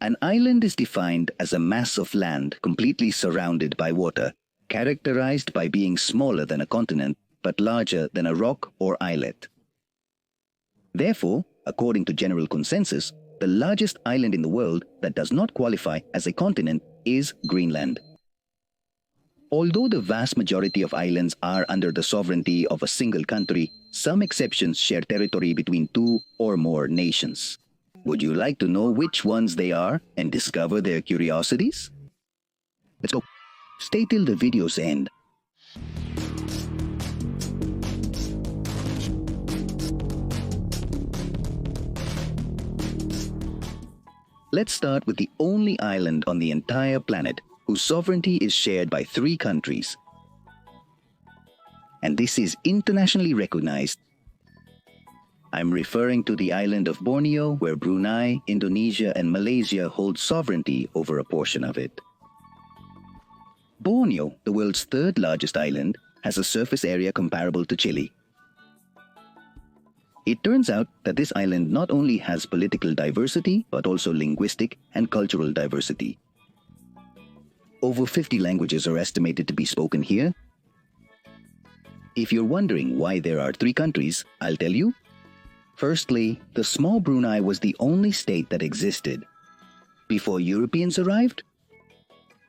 An island is defined as a mass of land completely surrounded by water, characterized by being smaller than a continent but larger than a rock or islet. Therefore, according to general consensus, the largest island in the world that does not qualify as a continent is Greenland. Although the vast majority of islands are under the sovereignty of a single country, some exceptions share territory between two or more nations. Would you like to know which ones they are and discover their curiosities? Let's go. Stay till the video's end. Let's start with the only island on the entire planet whose sovereignty is shared by 3 countries. And this is internationally recognized. I'm referring to the island of Borneo, where Brunei, Indonesia, and Malaysia hold sovereignty over a portion of it. Borneo, the world's 3rd largest island, has a surface area comparable to Chile. It turns out that this island not only has political diversity, but also linguistic and cultural diversity. Over 50 languages are estimated to be spoken here. If you're wondering why there are 3 countries, I'll tell you. Firstly, the small Brunei was the only state that existed. Before Europeans arrived,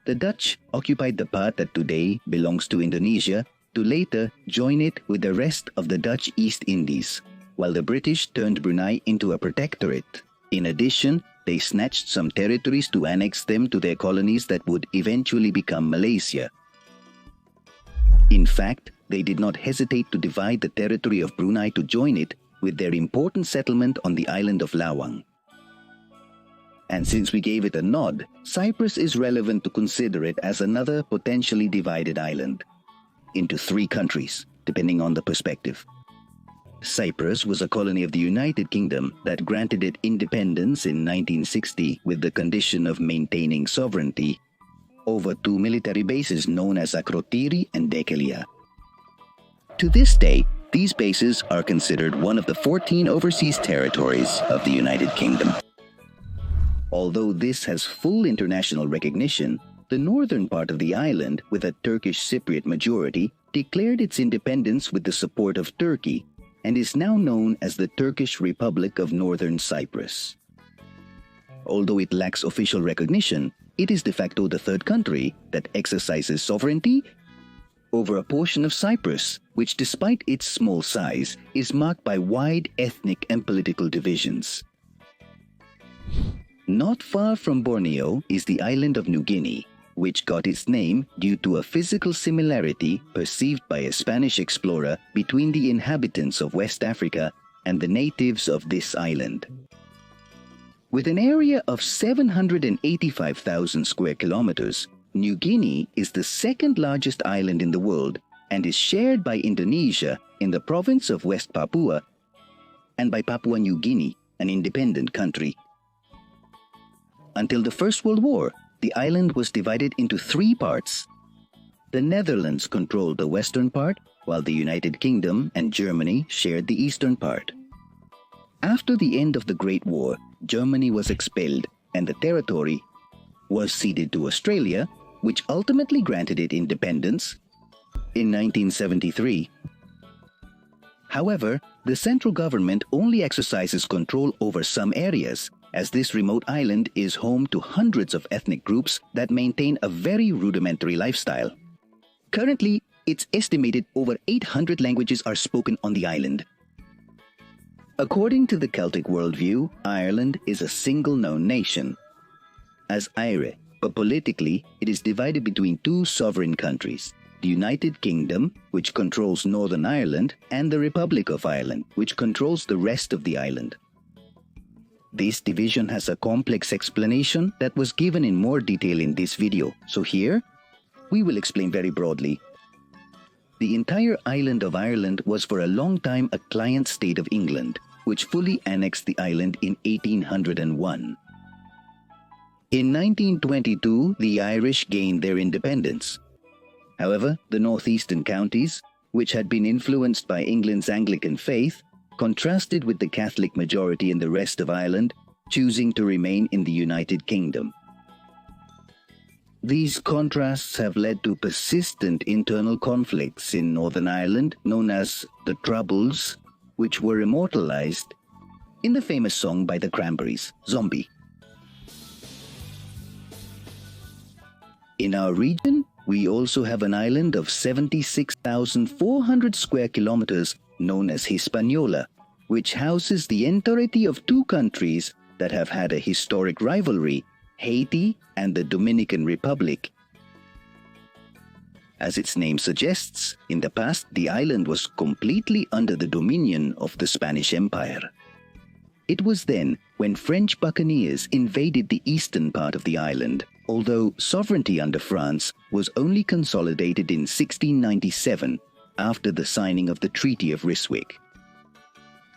the Dutch occupied the part that today belongs to Indonesia to later join it with the rest of the Dutch East Indies, while the British turned Brunei into a protectorate. In addition, they snatched some territories to annex them to their colonies that would eventually become Malaysia. In fact, they did not hesitate to divide the territory of Brunei to join it with their important settlement on the island of Lawang. And since we gave it a nod, Cyprus is relevant to consider it as another potentially divided island into 3 countries, depending on the perspective. Cyprus was a colony of the United Kingdom that granted it independence in 1960 with the condition of maintaining sovereignty over 2 military bases known as Akrotiri and Dekelia. To this day, these bases are considered one of the 14 overseas territories of the United Kingdom. Although this has full international recognition, the northern part of the island, with a Turkish Cypriot majority, declared its independence with the support of Turkey and is now known as the Turkish Republic of Northern Cyprus. Although it lacks official recognition, it is de facto the 3rd country that exercises sovereignty over a portion of Cyprus, which despite its small size, is marked by wide ethnic and political divisions. Not far from Borneo is the island of New Guinea, which got its name due to a physical similarity perceived by a Spanish explorer between the inhabitants of West Africa and the natives of this island. With an area of 785,000 square kilometers, New Guinea is the 2nd largest island in the world and is shared by Indonesia in the province of West Papua and by Papua New Guinea, an independent country. Until the First World War, the island was divided into 3 parts. The Netherlands controlled the western part, while the United Kingdom and Germany shared the eastern part. After the end of the Great War, Germany was expelled and the territory was ceded to Australia, which ultimately granted it independence in 1973. However, the central government only exercises control over some areas, as this remote island is home to hundreds of ethnic groups that maintain a very rudimentary lifestyle. Currently, it's estimated over 800 languages are spoken on the island. According to the Celtic worldview, Ireland is a single known nation as Eire, but politically it is divided between 2 sovereign countries, the United Kingdom, which controls Northern Ireland, and the Republic of Ireland, which controls the rest of the island. This division has a complex explanation that was given in more detail in this video, so here we will explain very broadly. The entire island of Ireland was for a long time a client state of England, which fully annexed the island in 1801. In 1922, the Irish gained their independence. However, the northeastern counties, which had been influenced by England's Anglican faith, contrasted with the Catholic majority in the rest of Ireland, choosing to remain in the United Kingdom. These contrasts have led to persistent internal conflicts in Northern Ireland known as the Troubles, which were immortalized in the famous song by the Cranberries, Zombie. In our region, we also have an island of 76,400 square kilometers known as Hispaniola, which houses the entirety of two countries that have had a historic rivalry, Haiti and the Dominican Republic. As its name suggests, in the past the island was completely under the dominion of the Spanish Empire. It was then when French buccaneers invaded the eastern part of the island, although sovereignty under France was only consolidated in 1697 after the signing of the Treaty of Ryswick.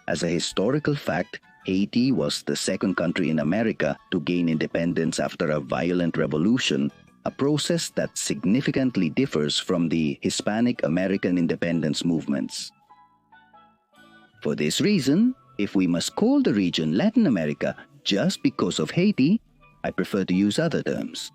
As a historical fact, Haiti was the second country in America to gain independence after a violent revolution, a process that significantly differs from the Hispanic American independence movements. For this reason, if we must call the region Latin America just because of Haiti, I prefer to use other terms.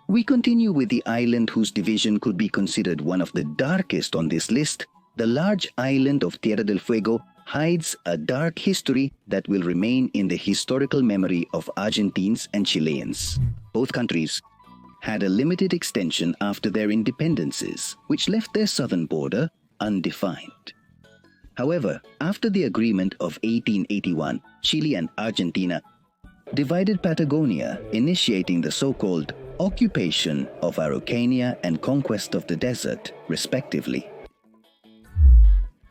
We continue with the island whose division could be considered one of the darkest on this list. The large island of Tierra del Fuego hides a dark history that will remain in the historical memory of Argentines and Chileans. Both countries had a limited extension after their independences, which left their southern border undefined. However, after the agreement of 1881, Chile and Argentina divided Patagonia, initiating the so-called occupation of Araucania and conquest of the desert, respectively.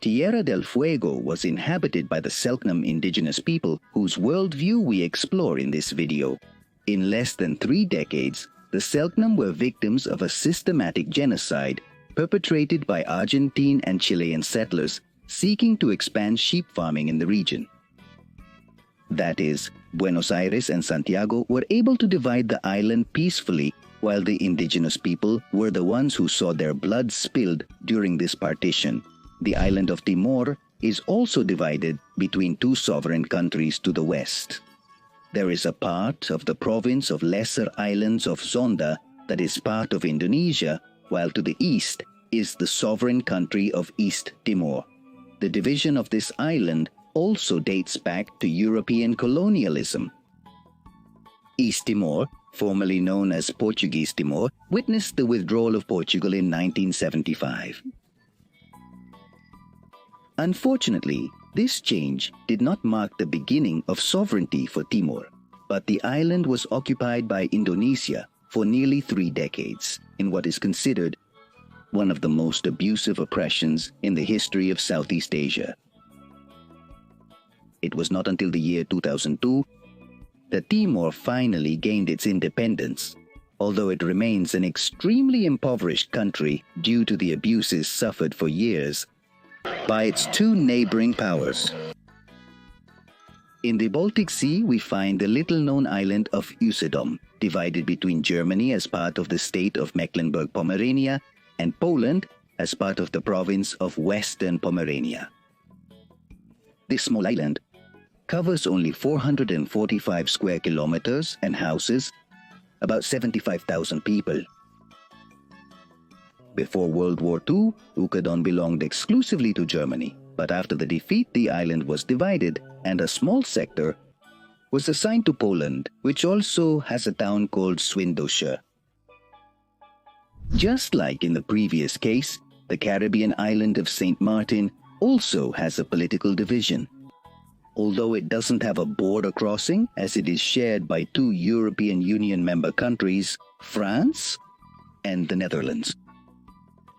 Tierra del Fuego was inhabited by the Selknam indigenous people whose worldview we explore in this video. In less than 3 decades, the Selknam were victims of a systematic genocide perpetrated by Argentine and Chilean settlers seeking to expand sheep farming in the region. That is, Buenos Aires and Santiago were able to divide the island peacefully, while the indigenous people were the ones who saw their blood spilled during this partition. The island of Timor is also divided between two sovereign countries to the west. There is a part of the province of Lesser Islands of Zonda that is part of Indonesia, while to the east is the sovereign country of East Timor. The division of this island also dates back to European colonialism. East Timor, formerly known as Portuguese Timor, witnessed the withdrawal of Portugal in 1975. Unfortunately, this change did not mark the beginning of sovereignty for Timor, but the island was occupied by Indonesia for nearly 3 decades in what is considered one of the most abusive oppressions in the history of Southeast Asia. It was not until the year 2002 that Timor finally gained its independence, although it remains an extremely impoverished country due to the abuses suffered for years by its 2 neighboring powers. In the Baltic Sea, we find the little-known island of Usedom, divided between Germany as part of the state of Mecklenburg-Pomerania and Poland as part of the province of Western Pomerania. This small island covers only 445 square kilometers and houses about 75,000 people. Before World War II, Usedom belonged exclusively to Germany, but after the defeat the island was divided and a small sector was assigned to Poland, which also has a town called Świętosze. Just like in the previous case, the Caribbean island of St. Martin also has a political division. Although it doesn't have a border crossing, as it is shared by 2 European Union member countries, France and the Netherlands.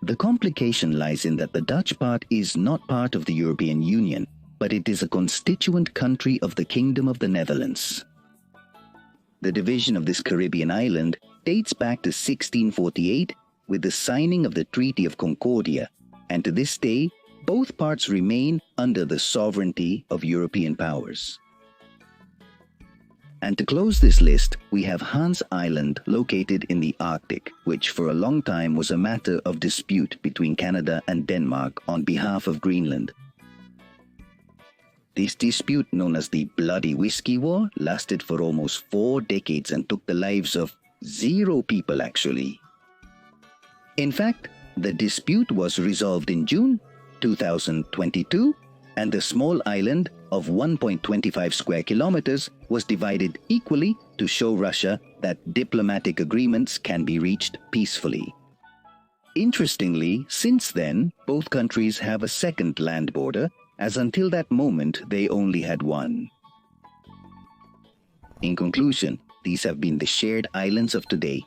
The complication lies in that the Dutch part is not part of the European Union, but it is a constituent country of the Kingdom of the Netherlands. The division of this Caribbean island dates back to 1648 with the signing of the Treaty of Concordia, and to this day, both parts remain under the sovereignty of European powers. And to close this list, we have Hans Island located in the Arctic, which for a long time was a matter of dispute between Canada and Denmark on behalf of Greenland. This dispute, known as the Bloody Whiskey War, lasted for almost 4 decades and took the lives of 0 people actually. In fact, the dispute was resolved in June 2022, and the small island of 1.25 square kilometers was divided equally to show Russia that diplomatic agreements can be reached peacefully. Interestingly, since then, both countries have a second land border, as until that moment they only had one. In conclusion, these have been the shared islands of today.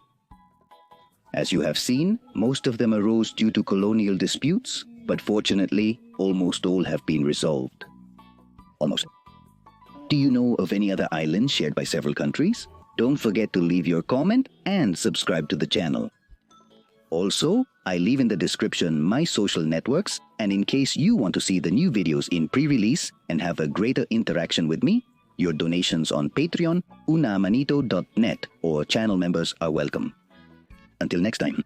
As you have seen, most of them arose due to colonial disputes, but fortunately, almost all have been resolved. Almost. Do you know of any other islands shared by several countries? Don't forget to leave your comment and subscribe to the channel. Also, I leave in the description my social networks, and in case you want to see the new videos in pre-release and have a greater interaction with me, your donations on Patreon, unamanito.net or channel members are welcome. Until next time.